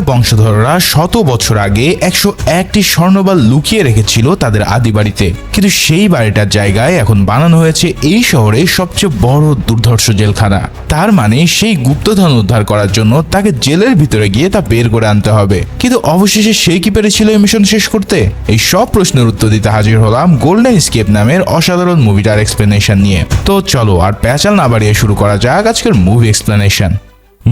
বংশধররা শত বছর আগে 101টি স্বর্ণবাল লুকিয়ে রেখেছিল তাদের আদি বাড়িতে, কিন্তু সেই বাড়িটার জায়গায় এখন বানানো হয়েছে এই শহরে সবচেয়ে বড় দুর্ধর্ষ জেলখানা। তার মানে সেই গুপ্তধন উদ্ধার করার জন্য তাকে জেলের ভিতরে গিয়ে তা বের করে আনতে হবে। কিন্তু অবশেষে সে কি পেরেছিল এই মিশন শেষ করতে? এই সব প্রশ্নের উত্তর দিতে হাজির হলাম গোল্ডেন স্কেপ নামের অসাধারণ মুভিটার এক্সপ্লেনেশন নিয়ে। তো চলো আর প্যাচাল না বাড়িয়ে শুরু করা যাক আজকের মুভি এক্সপ্লেনেশন।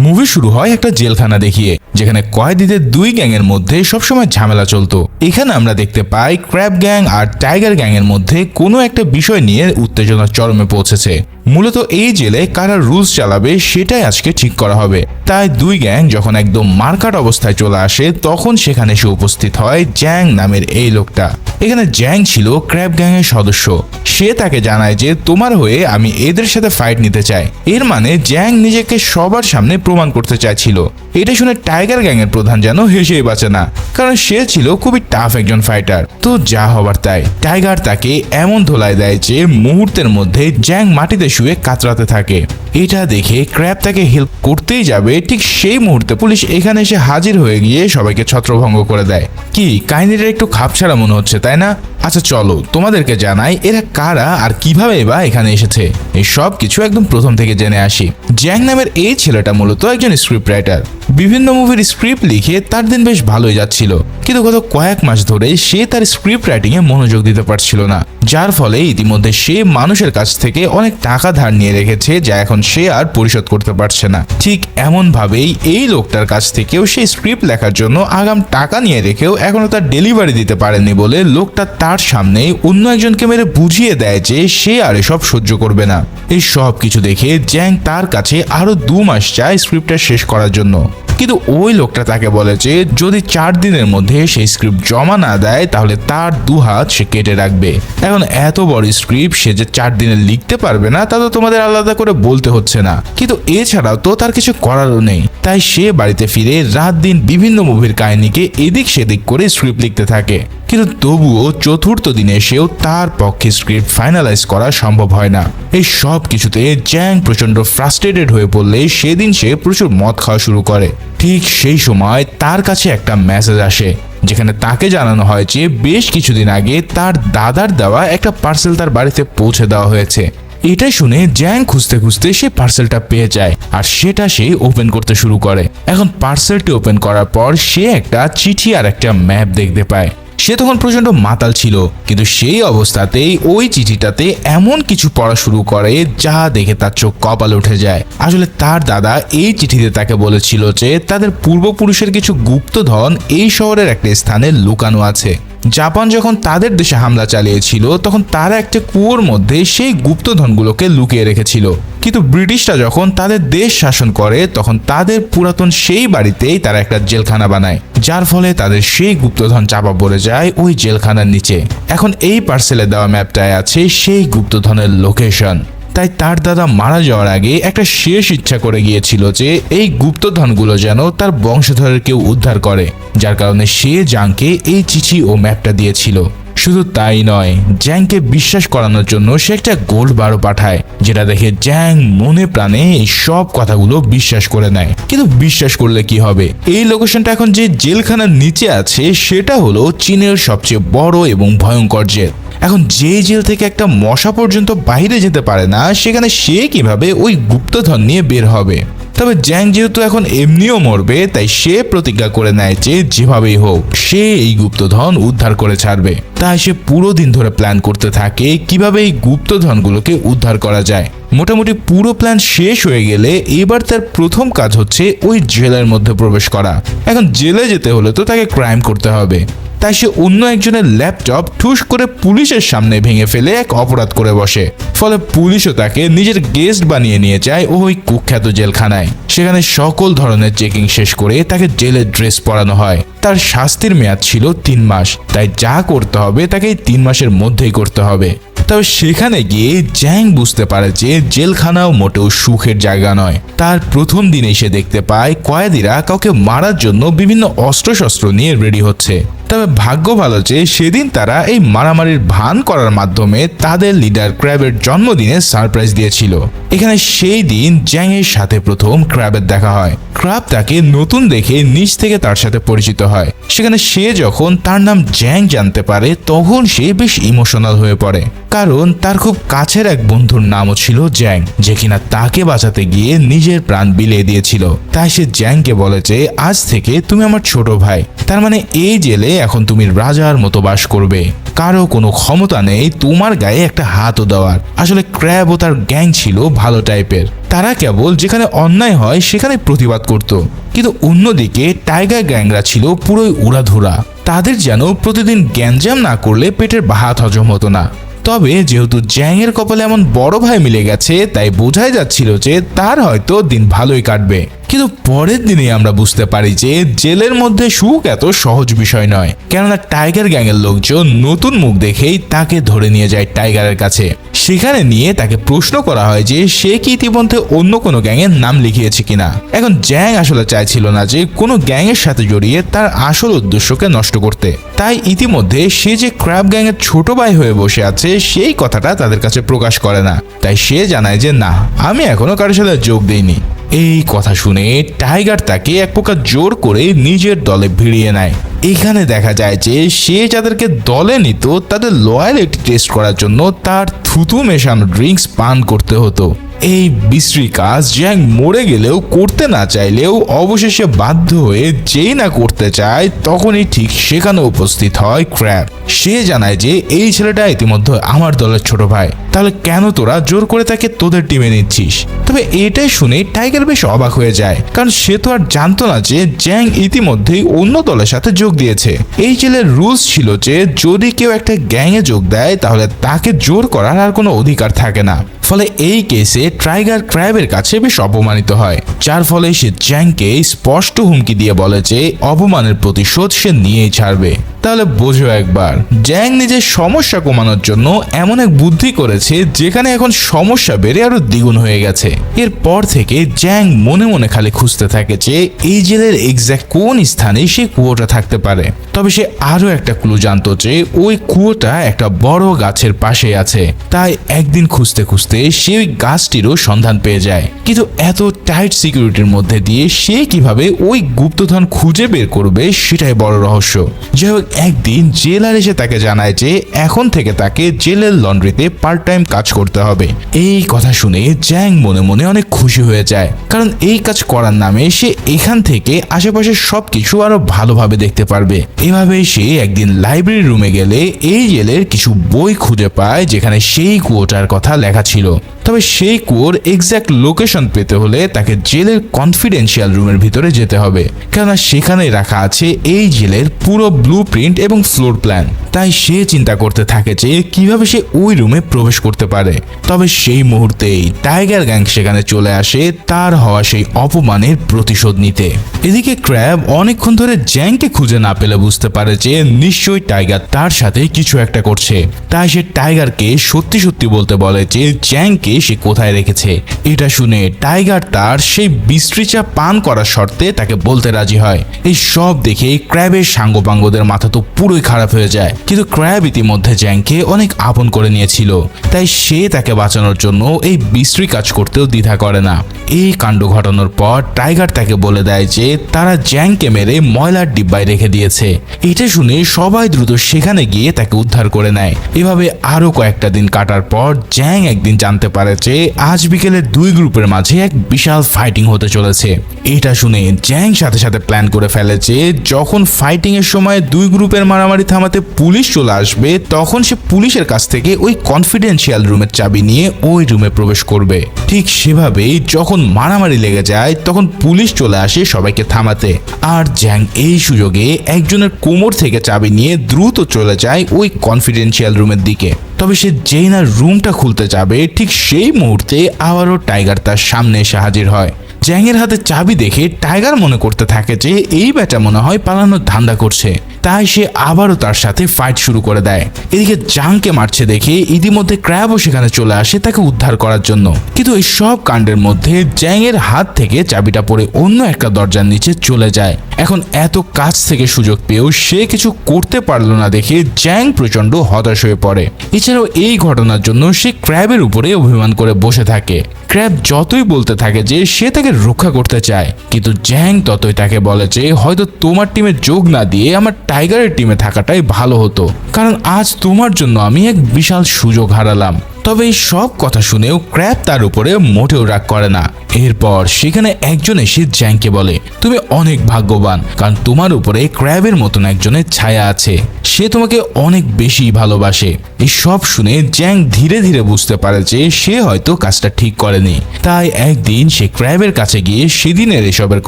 মুভি শুরু হয় একটা জেলখানা দেখিয়ে, যেখানে কয়েদিদের দুই গ্যাংয়ের মধ্যে সবসময় ঝামেলা চলতো। এখানে আমরা দেখতে পাই ক্র্যাব গ্যাং আর টাইগার গ্যাংয়ের মধ্যে কোনো একটা বিষয় নিয়ে উত্তেজনা চরমে পৌঁছেছে। মূলত এই জেলে কারা রুলস চালাবে সেটাই আজকে ঠিক করা হবে। তাই দুই গ্যাং যখন একদম মার্কাট অবস্থায় চলে আসে তখন সেখানে এসে উপস্থিত হয় জ্যাং নামের এই লোকটা। এখানে জ্যাং ছিল ক্র্যাব গ্যাংয়ের সদস্য। সে তাকে জানায় যে তোমার হয়ে আমি এদের সাথে ফাইট নিতে চাই। এর মানে জ্যাং নিজেকে সবার সামনে প্রমাণ করতে চাইছিল। এটা শুনে টাইগার গ্যাংয়ের প্রধান যেন হেসেই বাঁচে না, কারণ সে ছিল খুবই টাফ একজন ফাইটার। তো যা হবার তাই, টাইগার তাকে এমন ধোলাই দেয় যে মুহূর্তের মধ্যে জ্যাং মাটিতে শুয়ে কাতরাতে থাকে। এটা দেখে ক্র্যাব তাকে হেল্প করতেই যাবে, ঠিক সেই মুহূর্তে পুলিশ এখানে এসে হাজির হয়ে গিয়ে সবাইকে ছত্রভঙ্গ করে দেয়। কি কাহিনীটা একটু খাপছাড়া মনে হচ্ছে তাই না? আচ্ছা চলো তোমাদেরকে জানাই এরা কারা আর কিভাবে বা এখানে এসেছে। এই সব কিছু একদম প্রথম থেকে জেনে আসি। জ্যাং নামের এই ছেলেটা মূলত একজন স্ক্রিপ্ট রাইটার। বিভিন্ন মুভির স্ক্রিপ্ট লিখে তার দিন বেশ ভালোই যাচ্ছিল, কিন্তু গত কয়েক মাস ধরে সে তার স্ক্রিপ্ট রাইটিং এ মনোযোগ দিতে পারছিল না, যার ফলে ইতিমধ্যে সে মানুষের কাছ থেকে অনেক টাকা ধার নিয়ে রেখেছে যা এখন সে আর পরিশোধ করতে পারছে না। ঠিক এমন ভাবেই এই লোকটার কাছ থেকেও সে স্ক্রিপ্ট লেখার জন্য আগাম টাকা নিয়ে রেখেও এখনো তার ডেলিভারি দিতে পারেনি বলে লোকটা তার সামনে অন্য একজনকে মেরে বুঝিয়ে দেয় যে সে আর এসব সহ্য করবে না। এই সব কিছু দেখে জ্যাং তার কাছে আরো 2 মাস চায় স্ক্রিপ্টটা শেষ করার জন্য, কিন্তু ওই লোকটা তাকে বলে যে যদি 4 দিনের মধ্যে সেই স্ক্রিপ্ট জমা না দেয় তাহলে তার 2 হাত সে কেটে রাখবে। এখন এত বড় স্ক্রিপ্ট সে যে 4 দিনে লিখতে পারবে না তা তো তোমাদের আলাদা করে বলতে হচ্ছে না, কিন্তু এছাড়াও তো তার কিছু করারও নেই। তাই সে বাড়িতে ফিরে রাত দিন বিভিন্ন মুভির কাহিনীকে এদিক সেদিক করে স্ক্রিপ্ট লিখতে থাকে, কিন্তু তবুও চতুর্থ দিনে এসেও তার পক্ষে স্ক্রিপ্ট ফাইনালাইজ করা সম্ভব হয় না। এই সব কিছুতে জ্যাং প্রচন্ড ফ্রাস্ট্রেটেড হয়ে পড়লে সেদিন সে প্রচুর মদ খাওয়া শুরু করে। ঠিক সেই সময় তার কাছে একটা মেসেজ আসে, যেখানে তাকে জানানো হয় যে বেশ কিছুদিন আগে তার দাদার দেওয়া একটা পার্সেল তার বাড়িতে পৌঁছে দেওয়া হয়েছে। এটা শুনে জ্যাং খুঁজতে খুঁজতে সে পার্সেলটা পেয়ে যায় আর সেটা সে ওপেন করতে শুরু করে। এখন পার্সেলটি ওপেন করার পর সে একটা চিঠি আর একটা ম্যাপ দেখতে পায়। সে তখন প্রচন্ড মাতাল ছিল, কিন্তু সেই অবস্থাতেই ওই চিঠিটাতে এমন কিছু পড়া শুরু করে যা দেখে তার চোখ কপালে উঠে যায়। আসলে তার দাদা এই চিঠিতে তাকে বলেছিল যে তাদের পূর্বপুরুষের কিছু গুপ্তধন এই শহরের একটা স্থানে লুকানো আছে। জাপান যখন তাদের দেশে হামলা চালিয়েছিল তখন তারা একটা কুয়োর মধ্যে সেই গুপ্তধনগুলোকে লুকিয়ে রেখেছিল, কিন্তু ব্রিটিশরা যখন তাদের দেশ শাসন করে তখন তাদের পুরাতন সেই বাড়িতেই তারা একটা জেলখানা বানায়, যার ফলে তাদের সেই গুপ্তধন চাপা পড়ে যায় ওই জেলখানার নিচে। এখন এই পার্সেলে দেওয়া ম্যাপটায় আছে সেই গুপ্তধনের লোকেশন। তাই তার দাদা মারা যাওয়ার আগে একটা শেষ ইচ্ছা করে গিয়েছিল যে এই গুপ্তধনগুলো যেন তার বংশধরের কেউ উদ্ধার করে, যার কারণে সে জ্যাংকে এই চিঠি ও ম্যাপটা দিয়েছিল। শুধু তাই নয়, জ্যাংকে বিশ্বাস করানোর জন্য সে একটা গোল্ড বারও পাঠায়, যেটা দেখে জ্যাং মনে প্রাণে এই সব কথাগুলো বিশ্বাস করে নেয়। কিন্তু বিশ্বাস করলে কি হবে, এই লোকেশনটা এখন যে জেলখানার নিচে আছে সেটা হলো চীনের সবচেয়ে বড় এবং ভয়ঙ্কর জেল। এখন যে জেল থেকে একটা মশা পর্যন্ত বাইরে যেতে পারে না, সেখানে সে কিভাবে ওই গুপ্তধন নিয়ে বের হবে? তবে জ্যাং যেহেতু এখন এমনিও মরবে, তাই সে প্রতিজ্ঞা করে নেয় যে যেভাবেই হোক সে এই গুপ্তধন উদ্ধার করে ছাড়বে। তাই সে পুরো দিন ধরে প্ল্যান করতে থাকে কিভাবে এই গুপ্তধনগুলোকে উদ্ধার করা যায়। মোটামুটি পুরো প্ল্যান শেষ হয়ে গেলে এবার তার প্রথম কাজ হচ্ছে ওই জেলের মধ্যে প্রবেশ করা। এখন জেলে যেতে হলে তো তাকে ক্রাইম করতে হবে, তাই সে অন্য একজনের ল্যাপটপ ঠুস করে পুলিশের সামনে ভেঙে ফেলে এক অপরাধ করে বসে। ফলে পুলিশও তাকে নিজের গেস্ট বানিয়ে নিয়ে যায় ওই কুখ্যাত জেলখানায়। সেখানে সকল ধরনের চেকিং শেষ করে তাকে জেলের ড্রেস পরানো হয়। তার শাস্তির মেয়াদ ছিল 3 মাস, তাই যা করতে হবে তাকে 3 মাসের মধ্যেই করতে হবে। তবে সেখানে গিয়ে জ্যাং বুঝতে পারে যে জেলখানাও মোটেও সুখের জায়গা নয়। তার প্রথম দিনেই সে দেখতে পায় কয়েদিরা কাউকে মারার জন্য বিভিন্ন অস্ত্রশস্ত্র নিয়ে রেডি হচ্ছে। তবে ভাগ্য ভালো যে সেদিন তারা এই মারামারির ভান করার মাধ্যমে তাদের লিডার ক্র্যাবের জন্মদিনে সারপ্রাইজ দিয়েছিল। এখানে সেই দিন জ্যাং এর সাথে প্রথম ক্র্যাবের দেখা হয়। ক্র্যাব তাকে নতুন দেখে নিজ থেকে তার সাথে পরিচিত হয়। সেখানে সে যখন তার নাম জ্যাং জানতে পারে তখন সে বেশ ইমোশনাল হয়ে পড়ে, কারণ তার খুব কাছের এক বন্ধুর নামও ছিল জ্যাং, যে কিনা তাকে বাঁচাতে গিয়ে নিজের প্রাণ বিলিয়ে দিয়েছিল। তাই সে জ্যাংকে বলে যে আজ থেকে তুমি আমার ছোট ভাই, তার মানে এই জেলে এখন তুমি রাজার মতো বাস করবে, কারো কোনো ক্ষমতা নেই তোমার গায়ে একটা হাতও দেওয়ার। আসলে ক্র্যাব ও তার গ্যাং ছিল ভালো টাইপের, তারা কেবল যেখানে অন্যায় হয় সেখানে প্রতিবাদ করত। কিন্তু অন্যদিকে টাইগার গ্যাংরা ছিল পুরোই উড়াধুরা, তাদের যেন প্রতিদিন গ্যাঞ্জাম না করলে পেটের ভাত হজম হতো না। তবে যেহেতু জ্যাং এর কপালে এমন বড় ভাই মিলে গেছে, তাই বোঝাই যাচ্ছিল যে তার হয়তো দিন ভালোই কাটবে। কিন্তু পরের দিনে আমরা বুঝতে পারি যে জেলের মধ্যে সুখ এত সহজ বিষয় নয়, কেননা টাইগার গ্যাংয়ের লোকজন নতুন মুখ দেখেই তাকে ধরে নিয়ে যায় টাইগারের কাছে। সেখানে নিয়ে তাকে প্রশ্ন করা হয় যে সে কি ইতিমধ্যে অন্য কোনো গ্যাংয়ের নাম লিখিয়েছে কিনা। এখন জ্যাং আসলে চাইছিল না যে কোনো গ্যাংয়ের সাথে জড়িয়ে তার আসল উদ্দেশ্যকে নষ্ট করতে, তাই ইতিমধ্যে সে যে ক্র্যাব গ্যাংয়ের ছোট ভাই হয়ে বসে আছে সেই কথাটা তাদের কাছে প্রকাশ করে না। তাই সে জানায় যে না, আমি এখনো কারোর সাথে যোগ দিইনি। এই কথা শুনে টাইগার তাকে এক প্রকার জোর করে নিজের দলে ভিড়িয়ে নেয়। এখানে দেখা যায় যে সে যাদেরকে দলে নিত তাদের লয়ালিটি টেস্ট করার জন্য তার থুতু মেশানো ড্রিঙ্কস পান করতে হতো। এই বিশ্রী কাজ জ্যাং মরে গেলেও করতে না চাইলেও অবশেষে বাধ্য হয়ে যেই না করতে চায় তখনই ঠিক সেখানে উপস্থিত হয় ক্র্যাব। সে জানায় যে এই ছেলেটা ইতিমধ্যে আমার দলের ছোট ভাই, তাহলে কেন তোরা জোর করে তাকে তোদের টিমে নিচ্ছিস। তবে এটাই শুনে টাইগার বেশ অবাক হয়ে যায়, কারণ সে তো আর জানতো না যে জ্যাং ইতিমধ্যেই অন্য দলের সাথে যোগ দিয়েছে। এই ছেলের রুলস ছিল যে যদি কেউ একটা গ্যাংয়ে যোগ দেয় তাহলে তাকে জোর করার আর কোনো অধিকার থাকে না। ফলে এই কেসে টাইগার ক্র্যাবের কাছে বেশ অপমানিত হয়, যার ফলে সে জ্যাংকে স্পষ্ট হুমকি দিয়ে বলে যে অপমানের প্রতিশোধ সে নিয়েই ছাড়বে। তাহলে বোঝো একবার, জ্যাং নিজের সমস্যা কমানোর জন্য এমন এক বুদ্ধি করেছে যেখানে এখন সমস্যা বেড়ে আরো দ্বিগুণ হয়ে গেছে। এরপর থেকে জ্যাং মনে মনে খালি খুঁজতে থাকে যে এই জেলের এক্স্যাক্ট কোন স্থানে সেই কুয়োটা থাকতে পারে। তবে সে আরো একটা ক্লু জানতো যে ওই কুয়োটা একটা বড় গাছের পাশে আছে। তাই একদিন খুঁজতে খুঁজতে সে ওই গাছটিরও সন্ধান পেয়ে যায়। কিন্তু এত টাইট সিকিউরিটির মধ্যে দিয়ে সে কিভাবে ওই গুপ্তধন খুঁজে বের করবে সেটাই বড় রহস্য। যাই হোক, একদিন জেলার এসে তাকে জানায় যে এখন থেকে তাকে জেলের লন্ড্রিতে পার্ট টাইম কাজ করতে হবে। এই কথা শুনে জ্যাং মনে মনে অনেক খুশি হয়ে যায়, কারণ এই কাজ করার নামে সে এখান থেকে আশেপাশের সবকিছু আরো ভালোভাবে দেখতে পারবে। এভাবে সে একদিন লাইব্রেরি রুমে গেলে এই জেলের কিছু বই খুঁজে পায় যেখানে সেই কুয়োটার কথা লেখা ছিল। তবে সেই কুয়োর এক্স্যাক্ট লোকেশন পেতে হলে তাকে জেলের কনফিডেন্সিয়াল রুমের ভিতরে যেতে হবে, কেননা সেখানে রাখা আছে এই জেলের পুরো ব্লু প্রিন্ট এবং ফ্লোর প্ল্যান। তাই সে চিন্তা করতে থাকে যে কিভাবে সে ওই রুমে প্রবেশ করতে পারে। তবে সেই মুহূর্তেই টাইগার গ্যাং সেখানে চলে আসে তার হওয়া সেই অপমানের প্রতিশোধ নিতে। এদিকে ক্র্যাব অনেকক্ষণ ধরে জ্যাংকে খুঁজে না পেলে বুঝতে পারে যে নিশ্চয়ই টাইগার তার সাথে কিছু একটা করছে। তাই সে টাইগারকে সত্যি সত্যি বলতে বলে যে জ্যাংকে সে কোথায় রেখেছে। এটা শুনে টাইগার তার সেই বিশ্রীচা পান করার শর্তে তাকে বলতে রাজি হয়। এই সব দেখে ক্র্যাবের সাঙ্গপাঙ্গদের মাথা তো পুরোই খারাপ হয়ে যায়, কিন্তু ক্র্যাব ইতিমধ্যে জ্যাংকে অনেক আপন করে নিয়েছিল, তাই সে তাকে বাঁচানোর জন্য এই বিশ্রী কাজ করতেও দ্বিধা করে না। এই কাণ্ড ঘটানোর পর টাইগার তাকে বলে দেয় যে তারা জ্যাংকে মেরে ময়লার ডিব্বায় রেখে দিয়েছে। এটা শুনে সবাই দ্রুত সেখানে গিয়ে তাকে উদ্ধার করে নেয়। এভাবে আরো কয়েকটা দিন কাটার পর জ্যাং একদিন জানতে পারে যে আজ বিকেলে দুই গ্রুপের মাঝে এক বিশাল ফাইটিং হতে চলেছে। এটা শুনে জ্যাং সাথে সাথে প্ল্যান করে ফেলে যে যখন ফাইটিং এর সময় দুই গ্রুপের মারামারি থামাতে পুলিশ চলে আসবে তখন সে পুলিশের কাছ থেকে ওই কনফিডেন্সিয়াল রুমের চাবি নিয়ে ওই রুমে প্রবেশ করবে। ঠিক সেভাবেই যখন মারামারি লেগে যায় তখন পুলিশ চলে আসে সবাইকে থামাতে, আর জ্যাং এই সুযোগে একজনের কোমর থেকে চাবি নিয়ে দ্রুত চলে যায় ওই কনফিডেন্সিয়াল রুমের দিকে। তবে সে যেই না রুমটা খুলতে যাবে ঠিক সেই মুহূর্তে আবারও টাইগার তার সামনে এসে হাজির হয়। জ্যাংয়ের হাতে চাবি দেখে টাইগার মনে করতে থাকে যে এই ব্যাটা মনে হয় পালানোর ধান্দা করছে, তাই সে আবারও তার সাথে ফাইট শুরু করে দেয়। এদিকে জাংকে মারছে দেখে ইতিমধ্যে ক্র্যাবও সেখানে চলে আসে তাকে উদ্ধার করার জন্য। কিন্তু এই সব কাণ্ডের মধ্যে জ্যাং এর হাত থেকে চাবিটা পড়ে অন্য একটা দরজার নিচে চলে যায়। এখন এত কাছ থেকে সুযোগ পেয়েও সে কিছু করতে পারলো না দেখে জ্যাং প্রচন্ড হতাশ হয়ে পড়ে। এছাড়াও এই ঘটনার জন্য সে ক্র্যাবের উপরে অভিমান করে বসে থাকে। ক্র্যাব যতই বলতে থাকে যে সে তাকে রক্ষা করতে চায়, কিন্তু জ্যাং ততই তাকে বলে যে হয়তো তোমার টিমে যোগ না দিয়ে আমার টাইগারের টিমে থাকাটাই ভালো হতো, কারণ আজ তোমার জন্য আমি এক বিশাল সুযোগ হারালাম। তবে এই সব কথা শুনেও ক্র্যাব তার উপরে মোটেও রাগ করে না। এরপর সেখানে একজন এসে জ্যাংকে বলে, তুমি অনেক ভাগ্যবান, কারণ তোমার উপরে ক্র্যাবের মতন একজনের ছায়া আছে, সে তোমাকে অনেক বেশি ভালোবাসে। এই সব শুনে জ্যাং ধীরে ধীরে বুঝতে পারে যে সে হয়তো কাজটা ঠিক করেনি। তাই একদিন সে ক্র্যাবের কাছে গিয়ে সেদিনের এসবের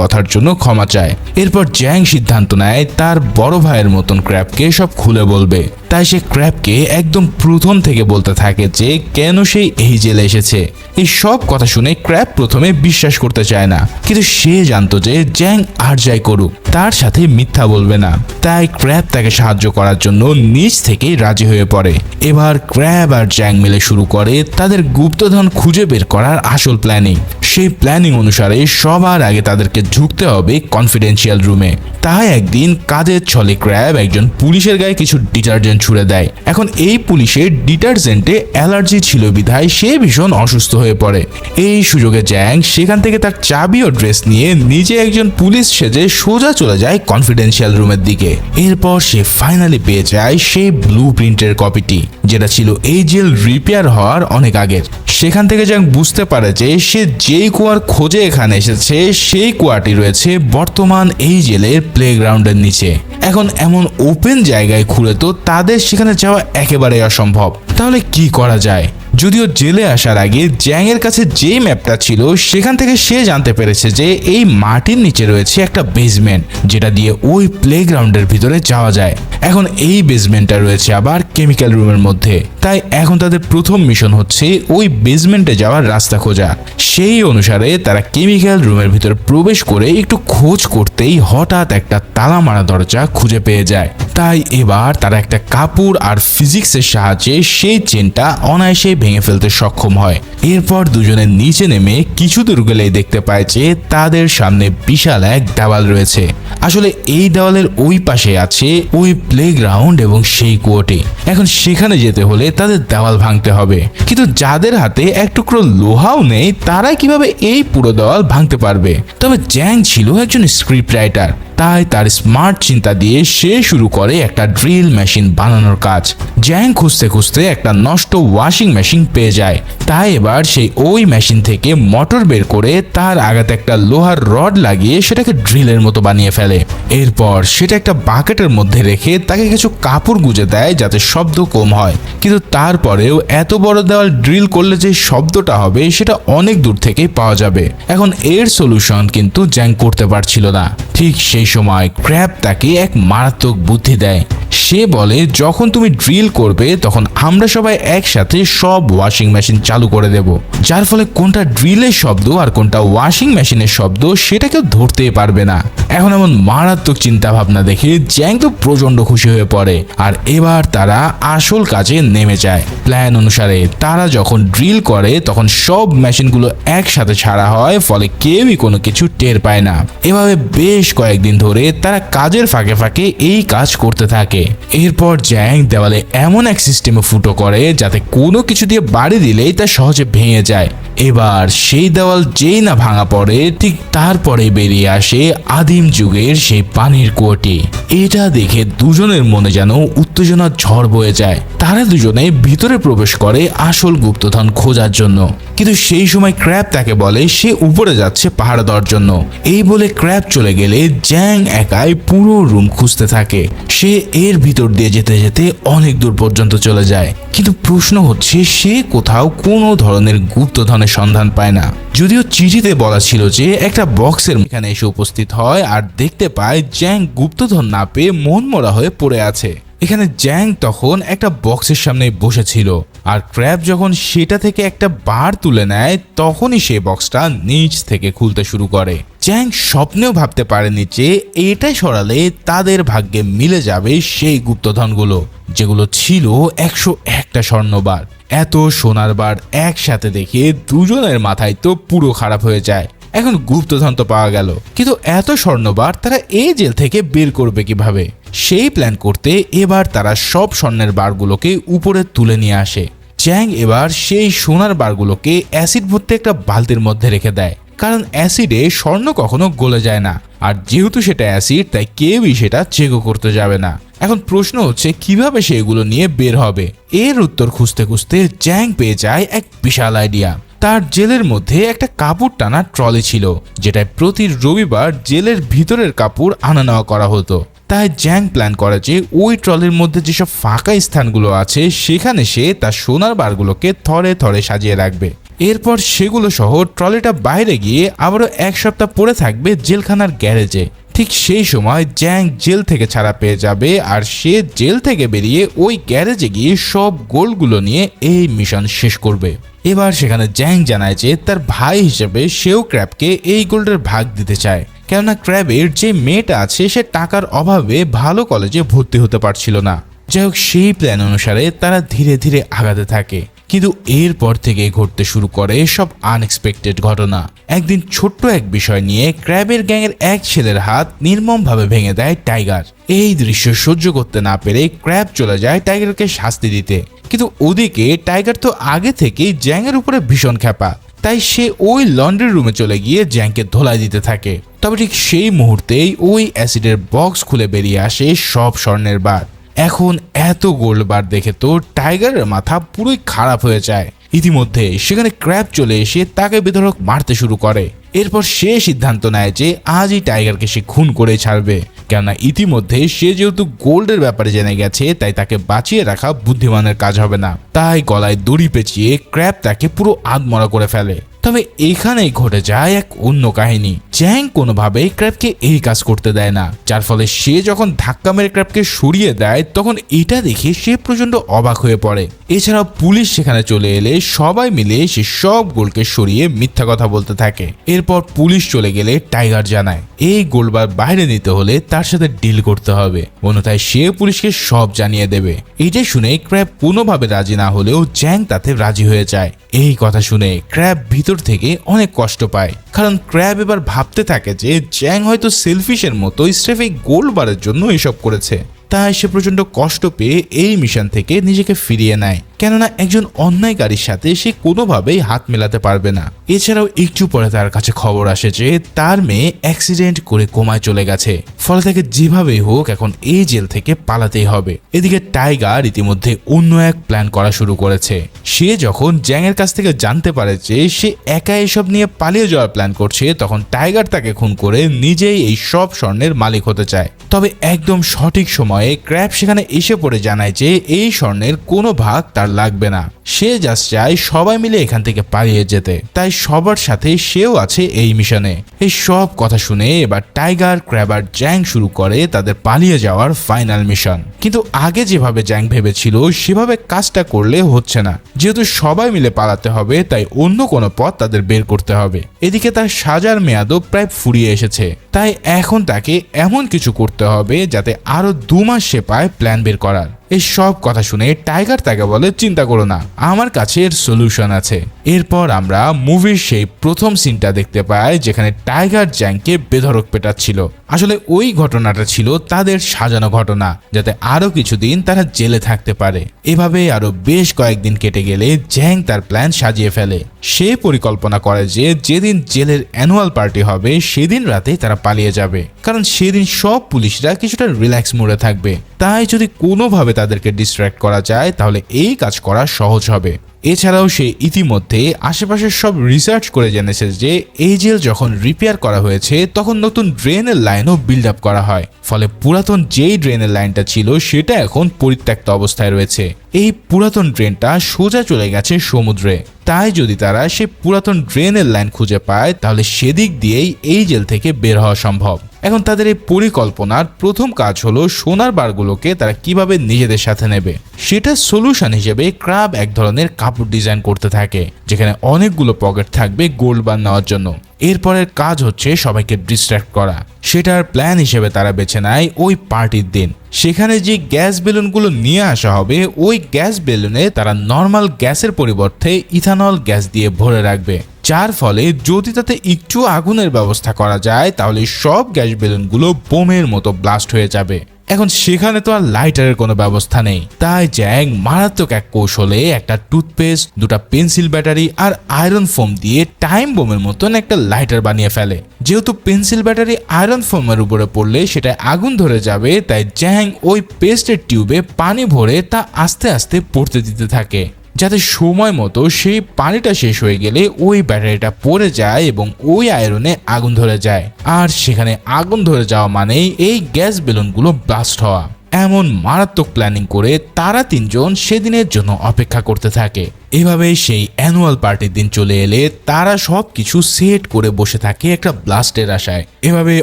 কথার জন্য ক্ষমা চায়। এরপর জ্যাং সিদ্ধান্ত নেয় তার বড় ভাইয়ের মতন ক্র্যাবকে সব খুলে বলবে। তাই সে ক্র্যাবকে একদম প্রথম থেকে বলতে থাকে যে কেন সে এই জেলে এসেছে। এই সব কথা শুনে ক্র্যাব প্রথমে বিশ্বাস করতে চায় না, কিন্তু সে জানতো যে জ্যাং আর যাই করুক তার সাথে মিথ্যা বলবে না। তাই ক্র্যাব তাকে সাহায্য করার জন্য নিজ থেকেই রাজি হয়ে পড়ে। এবার ক্র্যাব আর জ্যাং মিলে শুরু করে তাদের গুপ্তধন খুঁজে বের করার আসল প্ল্যানিং। সেই প্ল্যানিং অনুসারে সবার আগে তাদেরকে ঢুকতে হবে কনফিডেন্সিয়াল রুমে। তাই একদিন কাজের ছলে ক্র্যাব একজন পুলিশের গায়ে কিছু ডিটারজেন্ট ছুড়ে দেয়। এখন এই পুলিশের ডিটারজেন্টে অ্যালার্জি ছিল বিধায় সে ভীষণ অসুস্থ হয়ে পড়ে। এই সুযোগে জ্যাং সেখান থেকে তার চাবি ও ড্রেস নিয়ে নিজে একজন পুলিশ সেজে সোজা চলে যায় কনফিডেন্সিয়াল রুমের দিকে। এরপর সে ফাইনালি পেয়ে যায় সেই ব্লু প্রিন্টের কপিটি, যেটা ছিল এই জেল রিপেয়ার হওয়ার অনেক আগের। সেখান থেকে জ্যাং বুঝতে পারে যে সে যেই কুয়ার খোঁজে এখানে এসেছে সেই কুয়াটি রয়েছে বর্তমান এই জেলের প্লেগ্রাউন্ডের নিচে। এখন এমন ওপেন জায়গায় খুঁড়ে তো তাদের সেখানে যাওয়া একেবারে অসম্ভব। তাহলে কি করা যায়? যদিও জেলে আসার আগে জ্যাং এর কাছে যে ম্যাপটা ছিল সেখান থেকে সে জানতে পেরেছে যে এই মাটির নিচে রয়েছে একটা বেসমেন্ট, যেটা দিয়ে ওই প্লেগ্রাউন্ডের ভিতরে যাওয়া যায়। এখন এই বেসমেন্টটা রয়েছে আবার কেমিক্যাল রুমের মধ্যে। তাই এখন তাদের প্রথম মিশন হচ্ছে ওই বেসমেন্টে যাওয়ার রাস্তা খোঁজা। সেই অনুসারে তারা কেমিক্যাল রুমের ভিতরে প্রবেশ করে একটু খোঁজ করতেই হঠাৎ একটা তালা মারা দরজা খুঁজে পেয়ে যায়। তাই এবার তারা একটা কাপড় আর ফিজিক্সের সাহায্যে সেই চেনটা অনায়াসে ভেঙে ফেলতে সক্ষম হয়। এরপর দুজনে নিচে নেমে কিছু দূর গেলেই দেখতে পায় যে তাদের সামনে বিশাল এক দেওয়াল রয়েছে। আসলে এই দেওয়ালের ওই পাশে আছে ওই প্লেগ্রাউন্ড এবং সেই কুয়োটি। এখন সেখানে যেতে হলে তাদের দেওয়াল ভাঙতে হবে, কিন্তু যাদের হাতে এক টুকরো লোহাও নেই তারা কিভাবে এই পুরো দেওয়াল ভাঙতে পারবে? তবে জ্যাং ছিল একজন স্ক্রিপ্ট রাইটার, তাই তার স্মার্ট চিন্তা দিয়ে সে শুরু করে একটা ড্রিল মেশিন বানানোর কাজ। জ্যাং খুঁজতে খুঁজতে একটা নষ্ট ওয়াশিং মেশিন পেয়ে যায়। তাই এবার সেই ওই মেশিন থেকে মোটর বের করে তার আগাতে একটা লোহার রড লাগিয়ে সেটাকে ড্রিলের মতো বানিয়ে ফেলে। এরপর সেটা একটা বাকেটের মধ্যে রেখে তাকে কিছু কাপড় গুঁজে দেয় যাতে শব্দ কম হয়। কিন্তু তারপরেও এত বড় দেওয়াল ড্রিল করলে যে শব্দটা হবে সেটা অনেক দূর থেকেই পাওয়া যাবে। এখন এর সলিউশন কিন্তু জ্যাং করতে পারছিল না। ঠিক সেই সময় ক্র্যাব তাকে এক মারাত্মক বুদ্ধি দেয়। সে বলে, যখন তুমি ড্রিল করবে তখন আমরা সবাই একসাথে সব ওয়াশিং মেশিন চালু করে দেব, যার ফলে কোনটা ড্রিলের শব্দ আর কোনটা ওয়াশিং মেশিনের শব্দ সেটা কেউ ধরতেই পারবে না। এখন এমন মারাত্মক চিন্তা ভাবনা দেখে জ্যাং তো প্রচন্ড খুশি হয়ে পড়ে। আর এবার তারা আসল কাজে নেমে যায়। প্ল্যান অনুসারে তারা যখন ড্রিল করে তখন সব মেশিনগুলো একসাথে ছাড়া হয়, ফলে কেউই কোনো কিছু টের পায় না। এভাবে বেশ কয়েকদিন ধরে তারা কাজের ফাঁকে ফাঁকে এই কাজ করতে থাকে। এরপর জ্যাং দেওয়ালে এমন এক সিস্টেমে ফুটো করে যাতে কোনো কিছু দিয়ে বাড়ি দিলেই তা সহজে ভেঙে যায়। এবার সেই দেওয়াল যেই না ভাঙা পড়ে ঠিক তারপরে বেরিয়ে আসে আদিম যুগের সেই পানির কুয়োটি। এটা দেখে দুজনের মনে যেন উত্তেজনার ঝড় বয়ে যায়। তারা দুজনে ভিতরে প্রবেশ করে আসল গুপ্তধন খোঁজার জন্য। কিন্তু সেই সময় ক্র্যাব তাকে বলে সে উপরে যাচ্ছে পাহারা দেওয়ার জন্য। এই বলে ক্র্যাব চলে গেলে জ্যাং একাই পুরো রুম খুঁজতে থাকে। সে এর ভিতর দিয়ে যেতে যেতে অনেক দূর পর্যন্ত চলে যায়, কিন্তু প্রশ্ন হচ্ছে সে কোথাও কোনো ধরনের গুপ্তধনের সন্ধান পায় না। যদিও চিঠিতে বলা ছিল যে একটা বক্সের এখানে এসে উপস্থিত হয় আর দেখতে পায় জ্যাং গুপ্তধন না পেয়ে মনমরা হয়ে পড়ে আছে। এখানে জ্যাং তখন একটা বক্সের সামনে বসেছিল, আর ক্র্যাব যখন সেটা থেকে একটা বার তুলে নেয় তখনই সেই বক্সটা নিচ থেকে খুলতে শুরু করে। চ্যাং স্বপ্নেও ভাবতে পারেনি যে এটা সরালে তাদের ভাগ্যে মিলে যাবে সেই গুপ্তধনগুলো, যেগুলো ছিল 101টা স্বর্ণবার। এত সোনার বার একসাথে দেখে দুজনের মাথায় তো পুরো খারাপ হয়ে যায়। এখন গুপ্তধন তো পাওয়া গেল, কিন্তু এত স্বর্ণবার তারা এই জেল থেকে বের করবে কিভাবে? সেই প্ল্যান করতে এবার তারা সব স্বর্ণের বারগুলোকে উপরে তুলে নিয়ে আসে। চ্যাং এবার সেই সোনার বারগুলোকে অ্যাসিড ভর্তি একটা বালতির মধ্যে রেখে দেয়, কারণ অ্যাসিডে স্বর্ণ কখনো গলে যায় না, আর যেহেতু সেটা অ্যাসিড তাই কেউই সেটা চেকও করতে যাবে না। এখন প্রশ্ন হচ্ছে কিভাবে সেগুলো নিয়ে বের হবে। এর উত্তর খুঁজতে খুঁজতে চ্যাং পেয়ে যায় এক বিশাল আইডিয়া। তার জেলের মধ্যে একটা কাপড় টানা ট্রলি ছিল, যেটায় প্রতি রবিবার জেলের ভিতরের কাপড় আনা নেওয়া করা হতো। তাই চ্যাং প্ল্যান করে যে ওই ট্রলির মধ্যে যেসব ফাঁকা স্থানগুলো আছে সেখানে সে তার সোনার বারগুলোকে থরে থরে সাজিয়ে রাখবে। এরপর সেগুলো সহ ট্রলিটা বাইরে গিয়ে আবারও 1 সপ্তাহ পড়ে থাকবে জেলখানার গ্যারেজে। ঠিক সেই সময় চ্যাং জেল থেকে ছাড়া পেয়ে যাবে, আর সে জেল থেকে বেরিয়ে ওই গ্যারেজে গিয়ে সব গোল্ডগুলো নিয়ে এই মিশন শেষ করবে। এবার সেখানে চ্যাং জানায় যে তার ভাই হিসেবে সেও ক্র্যাবকে এই গোল্ডের ভাগ দিতে চায়, কেননা ক্র্যাবের যে মেয়েটা আছে সে টাকার অভাবে ভালো কলেজে ভর্তি হতে পারছিল না। যাই হোক, সেই প্ল্যান অনুসারে তারা ধীরে ধীরে আগাতে থাকে, কিন্তু এরপর থেকে ঘটতে শুরু করে সব আনএক্সপেক্টেড ঘটনা। একদিন ছোট্ট এক বিষয় নিয়ে ক্র্যাবের গ্যাংয়ের এক ছেলের হাত নির্মমভাবে ভেঙে দেয় টাইগার। এই দৃশ্য সহ্য করতে না পেরে ক্র্যাব চলে যায় টাইগারকে শাস্তি দিতে, কিন্তু ওদিকে টাইগার তো আগে থেকেই জ্যাংয়ের উপরে ভীষণ ক্ষেপা, তাই সে ওই লন্ড্রি রুমে চলে গিয়ে জ্যাংকে ধোলাই দিতে থাকে। তবে ঠিক সেই মুহূর্তেই ওই অ্যাসিডের বক্স খুলে বেরিয়ে আসে সব স্বর্ণের বার। এখন এত গোল্ড বার দেখে তো টাইগারের মাথা পুরোই খারাপ হয়ে যায়। ইতিমধ্যে সেখানে ক্র্যাব চলে এসে তাকে বেধড়ক মারতে শুরু করে। এরপর সে সিদ্ধান্ত নেয় যে আজই টাইগারকে সে খুন করে ছাড়বে, কেননা ইতিমধ্যে সে যেহেতু গোল্ডের ব্যাপারে জেনে গেছে তাই তাকে বাঁচিয়ে রাখা বুদ্ধিমানের কাজ হবে না। তাই গলায় দড়ি পেঁচিয়ে ক্র্যাব তাকে পুরো আধমরা করে ফেলে। তবে এখানেই ঘটে যায় এক অন্য কাহিনী। চ্যাং কোনোভাবেই ক্র্যাবকে এই কাজ করতে দেয় না, যার ফলে সে যখন ধাক্কা মেরে ক্র্যাবকে সরিয়ে দেয় তখন এটা দেখে সে প্রচন্ড অবাক হয়ে পড়ে। এছাড়াও পুলিশ সেখানে চলে এলে সবাই মিলে সে সব গোল্ডকে সরিয়ে মিথ্যা কথা বলতে থাকে। এরপর পুলিশ চলে গেলে টাইগার জানায় এই গোল্ডবার বাইরে নিতে হলে তার সাথে ডিল করতে হবে, অন্যথায় সে পুলিশকে সব জানিয়ে দেবে। এইটা শুনে ক্র্যাব কোনোভাবে রাজি না হলেও চ্যাং তাতে রাজি হয়ে যায়। এই কথা শুনে ক্র্যাব ভিতর থেকে অনেক কষ্ট পায়, কারণ ক্র্যাব এবার ভাবতে থাকে যে চ্যাং হয়তো সেলফিশের মতো স্রেফ এই গোল্ড বারের জন্য এসব করেছে। তাই সে প্রচন্ড কষ্ট পেয়ে এই মিশন থেকে নিজেকে ফিরিয়ে নেয়, কেননা একজন অন্যায়কারীর সাথে সে কোনোভাবেই হাত মেলাতে পারবে না। এছাড়াও একটু পরে তার কাছে খবর আসে যে তার মেয়ে অ্যাক্সিডেন্ট করে কোমায় চলে গেছে, ফলে তাকে যেভাবেই হোক এখন এই জেল থেকে পালাতেই হবে। এদিকে টাইগার ইতিমধ্যে অন্য এক প্ল্যান করা শুরু করেছে। সে যখন জ্যাংয়ের কাছ থেকে জানতে পারে যে সে একা এসব নিয়ে পালিয়ে যাওয়ার প্ল্যান করছে, তখন টাইগার তাকে খুন করে নিজেই এই সব স্বর্ণের মালিক হতে চায়। তবে একদম সঠিক সময়ে ক্র্যাব সেখানে এসে পড়ে জানায় যে এই স্বর্ণের কোনো ভাগ তার লাগবে না, সে জাস্ট চায় সবাই মিলে এখান থেকে পালিয়ে যেতে। তাই সবার সাথে সেও আছে এই মিশনে। এই সব কথা শুনে এবার টাইগার, ক্র্যাব আর জ্যাং শুরু করে তাদের পালিয়ে যাওয়ার ফাইনাল মিশন। কিন্তু আগে যেভাবে জ্যাং ভেবেছিল সেভাবে কাজটা করলে হচ্ছে না। যেহেতু সবাই মিলে পালাতে হবে তাই অন্য কোনো পথ তাদের বের করতে হবে। এদিকে তার সাজার মেয়াদও প্রায় ফুরিয়ে এসেছে, তাই এখন তাকে এমন কিছু করতে হবে যাতে আরো 2 মাস সে পায় প্ল্যান বের করার। এই সব কথা শুনে টাইগার তাকে বলে চিন্তা করো না, আমার কাছে এর সলিউশন আছে। এরপর আমরা মুভির সেই প্রথম সিনটা দেখতে পাই যেখানে টাইগার জ্যাংকে বেধড়ক পেটাচ্ছিল। আসলে ওই ঘটনাটা ছিল তাদের সাজানো ঘটনা, যাতে আরো কিছুদিন তারা জেলে থাকতে পারে। এভাবে আরো বেশ কয়েকদিন কেটে গেলে জ্যাং তার প্ল্যান সাজিয়ে ফেলে। সে পরিকল্পনা করে যে যেদিন জেলের অ্যানুয়াল পার্টি হবে সেদিন রাতে তারা পালিয়ে যাবে, কারণ সেদিন সব পুলিশরা কিছুটা রিল্যাক্স মোডে থাকবে। তাই যদি কোনোভাবে তাদেরকে ডিস্ট্র্যাক্ট করা যায় তাহলে এই কাজ করা সহজ হবে। এছাড়াও সে ইতিমধ্যে আশেপাশের সব রিসার্চ করে জেনেছে যে এই জেল যখন রিপেয়ার করা হয়েছে তখন নতুন ড্রেনের লাইনও বিল্ড আপ করা হয়, ফলে পুরাতন যেই ড্রেনের লাইনটা ছিল সেটা এখন পরিত্যক্ত অবস্থায় রয়েছে। এই পুরাতন ড্রেনটা সোজা চলে গেছে সমুদ্রে। তাই যদি তারা সেই পুরাতন ড্রেনের লাইন খুঁজে পায় তাহলে সেদিক দিয়েই এই জেল থেকে বের হওয়া সম্ভব। এখন তাদের এই পরিকল্পনার প্রথম কাজ হলো সোনার বারগুলোকে তারা কিভাবে নিজেদের সাথে নেবে সেটা সলিউশন হিসেবে ক্র্যাব এক ধরনের কাপড় ডিজাইন করতে থাকে যেখানে অনেকগুলো পকেট থাকবে গোল্ড বার নেওয়ার জন্য। এরপরের কাজ হচ্ছে সবাইকে ডিস্ট্র্যাক্ট করা। সেটার প্ল্যান হিসেবে তারা বেছে নেয় ওই পার্টির দিন সেখানে যে গ্যাস বেলুনগুলো নিয়ে আসা হবে ওই গ্যাস বেলুনে তারা নর্মাল গ্যাসের পরিবর্তে ইথানল গ্যাস দিয়ে ভরে রাখবে, যার ফলে যদি তাতে একটু আগুনের ব্যবস্থা করা যায় তাহলে সব গ্যাস বেলুনগুলো বোমের মতো ব্লাস্ট হয়ে যাবে। এখন সেখানে তো আর লাইটারের কোনো ব্যবস্থা নেই, তাই জ্যাং মারাত্মক এক কৌশলে একটা টুথপেস্ট, দুটা পেন্সিল ব্যাটারি আর আয়রন ফোম দিয়ে টাইম বোমের মতন একটা লাইটার বানিয়ে ফেলে। যেহেতু পেন্সিল ব্যাটারি আয়রন ফোমের উপরে পড়লে সেটা আগুন ধরে যাবে, তাই জ্যাং ওই পেস্টের টিউবে পানি ভরে তা আস্তে আস্তে পড়তে দিতে থাকে যাতে সময় মতো সেই পানিটা শেষ হয়ে গেলে ওই ব্যাটারিটা পড়ে যায় এবং ওই আয়রনে আগুন ধরে যায়। আর সেখানে আগুন ধরে যাওয়া মানেই এই গ্যাস বেলুনগুলো ব্লাস্ট হওয়া। এমন মারাত্মক প্ল্যানিং করে তারা তিনজন সেদিনের জন্য অপেক্ষা করতে থাকে। এভাবে সেই অ্যানুয়াল পার্টির দিন চলে এলে তারা সবকিছু সেট করে বসে থাকে একটা ব্লাস্টের আশায়। এভাবে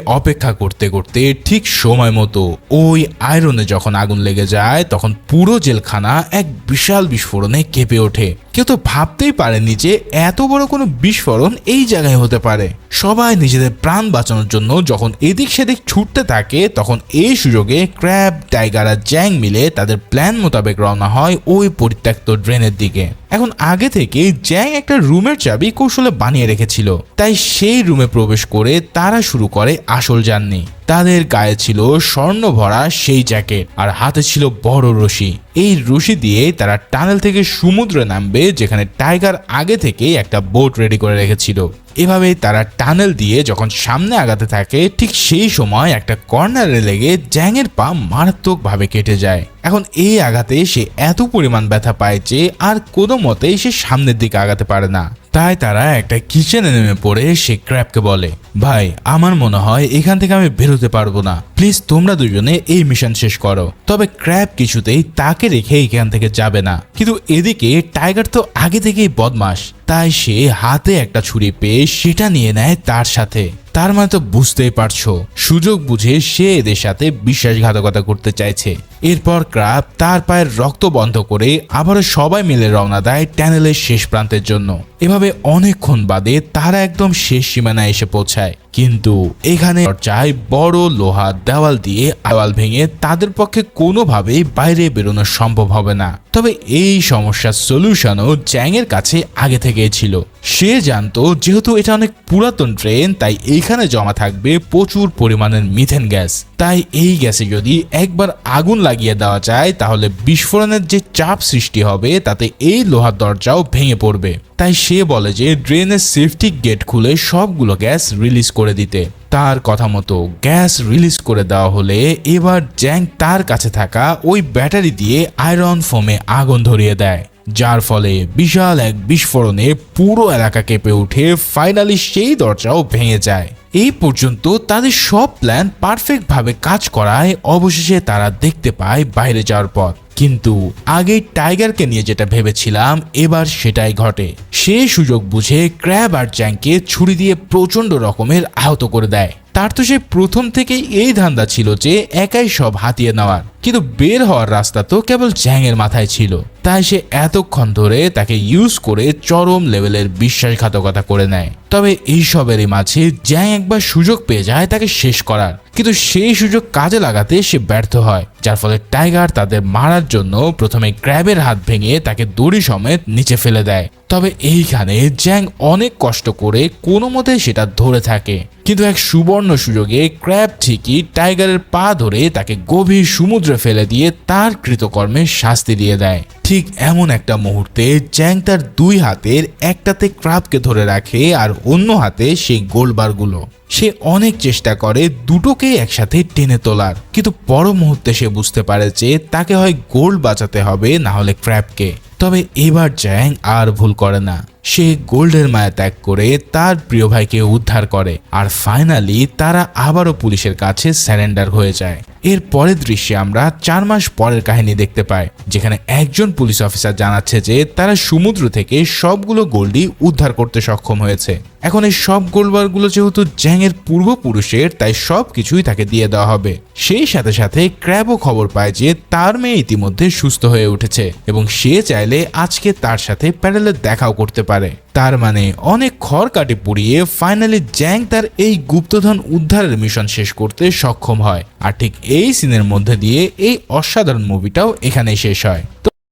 অপেক্ষা করতে করতে ঠিক সময় মতো ওই আয়রনে যখন আগুন লেগে যায় তখন পুরো জেলখানা এক বিশাল বিস্ফোরণে কেঁপে ওঠে। কেউ তো ভাবতেই পারেনি যে এত বড় কোনো বিস্ফোরণ এই জায়গায় হতে পারে। সবাই নিজেদের প্রাণ বাঁচানোর জন্য যখন এদিক সেদিক ছুটতে থাকে তখন এই সুযোগে ক্র্যাব, টাইগার আর জ্যাং মিলে তাদের প্ল্যান মোতাবেক রওনা হয় ওই পরিত্যক্ত ড্রেনের দিকে। এখন আগে থেকে জ্যাং একটা রুমের চাবি কৌশলে বানিয়ে রেখেছিল, তাই সেই রুমে প্রবেশ করে তারা শুরু করে আসল জার্নি। তাদের গায়ে ছিল স্বর্ণ ভরা সেই জ্যাকেট আর হাতে ছিল বড় রশি। এই রশি দিয়ে তারা টানেল থেকে সমুদ্রে নামবে যেখানে টাইগার আগে থেকে একটা বোট রেডি করে রেখেছিল। এভাবেই তারা টানেল দিয়ে যখন সামনে আগাতে থাকে ঠিক সেই সময় একটা কর্নারে লেগে জ্যাংয়ের পা মারাত্মকভাবে কেটে যায়। এখন এই আঘাতে সে এত পরিমাণ ব্যথা পায় যে আর কোনো মতেই সে সামনের দিকে আগাতে পারে না। তাই তারা একটা কিচেনে নেমে পড়ে সে ক্র্যাবকে বলে, ভাই আমার মনে হয় এখান থেকে আমি বেরোতে পারবো না, প্লিজ তোমরা দুজনে এই মিশন শেষ করো। তবে ক্র্যাব কিছুতেই তাকে রেখে এখান থেকে যাবে না। কিন্তু এদিকে টাইগার তো আগে থেকেই বদমাশ, তাই সে হাতে একটা ছুরি পেয়ে সেটা নিয়ে নেয় তার সাথে। তার মানে তো বুঝতেই পারছো সুযোগ বুঝে সে এদের সাথে বিশ্বাসঘাতকতা করতে চাইছে। এরপর ক্র্যাব তার পায়ের রক্ত বন্ধ করে আবারও সবাই মিলে রওনা দেয় টানেলের শেষ প্রান্তের জন্য। এভাবে অনেকক্ষণ বাদে তারা একদম শেষ সীমানায় এসে পৌঁছায়, কিন্তু এখানে চাই বড় লোহার দেওয়াল দিয়ে দেওয়াল ভেঙে তাদের পক্ষে কোনোভাবেই বাইরে বেরোনো সম্ভব হবে না। তবে এই সমস্যার সলিউশনও জ্যাংয়ের কাছে আগে থেকেই ছিল। সে জানতো যেহেতু এটা অনেক পুরাতন ট্রেন তাই এইখানে জমা থাকবে প্রচুর পরিমাণের মিথেন গ্যাস। তাই এই গ্যাসে যদি একবার আগুন লাগিয়ে দেওয়া যায় তাহলে বিস্ফোরণের যে চাপ সৃষ্টি হবে তাতে এই লোহার দরজাও ভেঙে পড়বে। তাই সে বলে যে ড্রেনের সেফটি গেট খুলে সবগুলো গ্যাস রিলিজ করে দিতে। তার কথা মতো গ্যাস রিলিজ করে দেওয়া হলে এবার জ্যাং তার কাছে থাকা ওই ব্যাটারি দিয়ে আয়রন ফোমে আগুন ধরিয়ে দেয়, যার ফলে বিশাল এক বিস্ফোরণে পুরো এলাকা কেঁপে উঠে ফাইনালি সেই দরজাও ভেঙে যায়। এই পর্যন্ত তাদের সব প্ল্যান পারফেক্ট ভাবে কাজ করায় অবশেষে তারা দেখতে পায় বাইরে যাওয়ার পথ। কিন্তু আগে টাইগারকে নিয়ে যেটা ভেবেছিলাম এবার সেটাই ঘটে। সে সুযোগ বুঝে ক্র্যাব আর জ্যাংকে ছুরি দিয়ে প্রচন্ড রকমের আহত করে দেয়। তার তো সে প্রথম থেকেই এই ধান্দা ছিল যে একাই সব হাতিয়ে নেওয়ার, কিন্তু বের হওয়ার রাস্তা তো কেবল জ্যাংয়ের মাথায় ছিল। তাই সে এতক্ষণ ধরে তাকে ইউজ করে চরম লেভেলের বিশ্বাসঘাতকতা করে নেয়। তবে এইসবেরই মাঝে জ্যাং একবার সুযোগ পেয়ে যায় তাকে শেষ করার, কিন্তু সেই সুযোগ কাজে লাগাতে সে ব্যর্থ হয়, যার ফলে টাইগার তাদের মারার জন্য প্রথমে ক্র্যাবের হাত ভেঙে তাকে দড়ি সমেত নিচে ফেলে দেয়। তবে এইখানে জ্যাং অনেক কষ্ট করে কোনো মতে সেটা ধরে থাকে, কিন্তু এক সুবর্ণ সুযোগে ক্র্যাব ঠিকই টাইগারের পা ধরে তাকে গভীর সমুদ্রে ফেলে দিয়ে তার কৃতকর্মের শাস্তি দিয়ে দেয়। ঠিক এমন একটা মুহূর্তে জ্যাং তার দুই হাতের একটাতে ক্র্যাবকে ধরে রাখে আর অন্য হাতে সেই গোলবারগুলো। সে অনেক চেষ্টা করে দুটোকে একসাথে টেনে তোলার, কিন্তু পর মুহূর্তে সে বুঝতে পারে যে তাকে হয় গোল্ড বাঁচাতে হবে না হলে ক্র্যাবকে। তবে এবার জ্যাং আর ভুল করে না। সে গোল্ডের মায়া ত্যাগ করে তার প্রিয় ভাইকে উদ্ধার করে আর ফাইনালি তারা আবারও পুলিশের কাছে স্যারেন্ডার হয়ে যায়। এর পরের দৃশ্যে আমরা 4 মাস পরের কাহিনী দেখতে পাই, যেখানে একজন পুলিশ অফিসার জানাচ্ছে যে তারা সমুদ্র থেকে সবগুলো গোল্ডই উদ্ধার করতে সক্ষম হয়েছে। এখন এই সব গোল্ডবারগুলো যেহেতু জ্যাংয়ের পূর্বপুরুষের, তাই সব কিছুই তাকে দিয়ে দেওয়া হবে। সেই সাথে সাথে ক্র্যাবও খবর পায় যে তার মেয়ে ইতিমধ্যে সুস্থ হয়ে উঠেছে এবং সে চাইলে আজকে তার সাথে প্যাডেলে দেখাও করতে পারে। তার মানে অনেক খড়কাঠি পুড়িয়ে ফাইনালি জ্যাং তার এই গুপ্তধন উদ্ধারের মিশন শেষ করতে সক্ষম হয়। আর ঠিক এই সিনের মধ্যে দিয়ে এই অসাধারণ মুভিটাও এখানেই শেষ হয়।